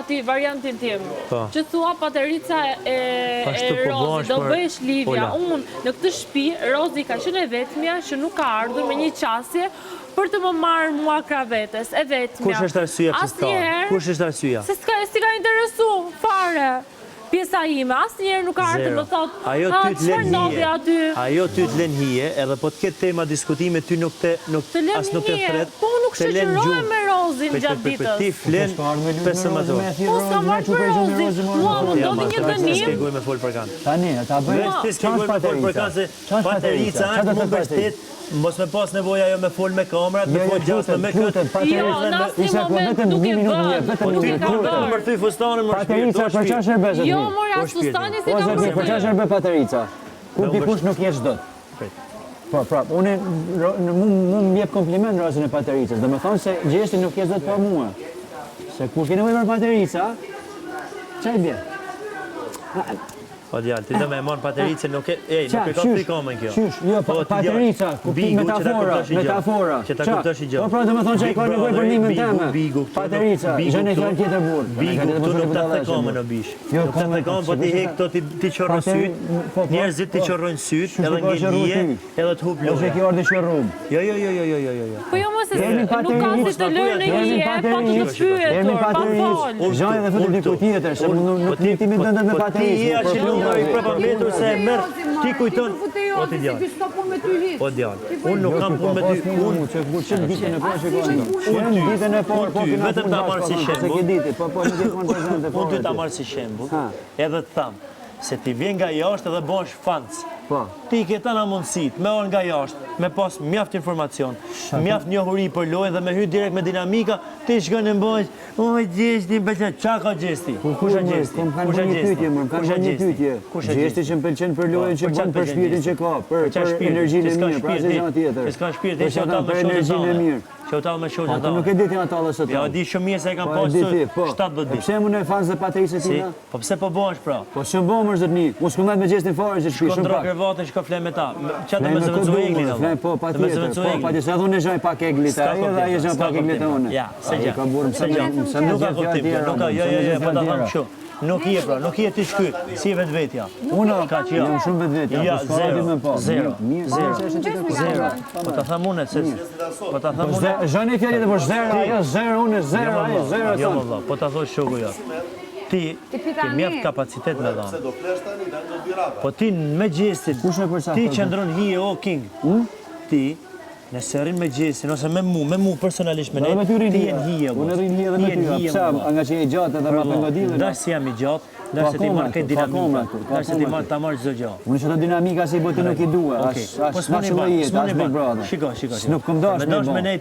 ati variantin tim, që thua Paterica e Rozi, do bëhesh Livja. Unë në këtë shtëpi, Rozi ka qenë e vetmja që nuk ka ardhur me një qasje për të më marrë mua kravetes, e vetmja. Kush është arsyeja pse s'ka? Kush është arsyeja? Se si ka interesu, fare. Pjesa ime, asnjëherë nuk ka ardhur më thotë, çfarë ndodhi aty? Ajo ty të lën hije, edhe po të ketë tema diskutime ty nuk as nuk të thret. Po nuk shoqërohem me Rozin gjatë ditës. Ti flen 15 orë. Po s'kam marrë me Rozin. Mua më ndodhi një dënim. Shpjegoj me fol për kan. Tani, ta bëj. Ti shpjegoj me fol për kan se Paterica është më mbështet. Mos me pas nevoja jo me fol me kamerat, me fol gjastë me këtë. Jo, në asnjë moment nuk e bën. Më rthy fustanin më Paterica, për çfarë shërbes? Jo, mora fustani si kam për çfarë shërbes Paterica? Kur dikush nuk jesh dot. Po, unë më jep kompliment Rozën e Patericës. Do të thonë se gjesti nuk jesh dot për mua. Se kur keni nevojë për Paterica, çfarë bie? Po djalë, ti do me marr Patericën, nuk e ka ty komën kjo. Jo, Paterica, metafora. Që ta kuptosh i gjë. Po pra do të thonë se ka nevojë për nimën tëme. Paterica, gjënë fjalë tjetër burr. Bigu, tu nuk ta the komën o bish. Nuk ta the komën, po ti hek këto ti çorron syt. Njerëzit ti çorrojnë syt, edhe ngjelje, edhe të hub lojë. Ose kjo ardhi shërrum. Jo. Po jo mos e nuk ka si të lërë në një pa të shpyetur, pa fol. Gjaj edhe futi diku tjetër, se nuk ti me dëndet me Patericën. I propavetur se e mërë, ti kujton, o ti djallë. O djallë, unë nuk kam punë me ty, unë që ditën e parë shikojnë. Unë ditën e parë, vetëm ta marrë si shembull. Unë ty ta marrë si shembull, edhe të thamë, se ti vjen nga jashtë edhe bësh fanc. Ti ke tana mundësit, me orë nga jashtë, me pas mjaft informacion, mjaft njohuri për lojë dhe me hy direkt me dinamika, ti shkon e mbojsh, oj gjesti, qa ka gjesti? Kusha gjesti? Gjesti që më pëlqen për lojën që bën për shpirtin që ka, për energjinë e mirë, pra se gjë tjetër. S'ka shpirtin që për energjinë e mirë. Që u talë me shoqë Ato nuk e ditin ato dhe sot. Ja, di shumë mirë se e kam pasur 17 ditë. Pse më në fanë dhe Patericë tina? Po pse po bëhesh pra? Po shumë bëhem është zotni. Unë s'kam me gjestin fare që shpi shumë pak. Krevatin shko fle me ta. Çfarë më zëvendësoj eglit apo? Po, patjetër. Po, patjetër. Sa thonë zhaj pak eglit. Ai edhe ai zhaj pak eglit unë. Ja, se gjë. Ka burrë se gjë. Nuk ka kuptim. Nuk ka, jo, po ta them kështu. Nuk je pra, nuk je ti shky, si vetvetja. Unë jam shumë vetvetja. Ja, zero. Po ta them unë se po ta them unë. Zhani fjalë po zero, ajo zero, unë zero, ai zero. Jo valla, po ta thosh shoku jot. Ti ke mjaft kapacitet me dhënë. Po ti me gjestin, ti qëndron hije o king. Ti nëse rrin me gjestin ose me mu personalisht me ne, ti je hije. Unë rrin hije edhe me ty. Pse, nga që je gjatë edhe ma pengodile. Dash si jam i gjatë, dash se ti marr këtë dinamikë. Dash se ti marr ta marr çdo gjë. Unë çdo dinamika si boti nuk i dua. Po s'mani brother. Shiko. Nuk kam dash me ne.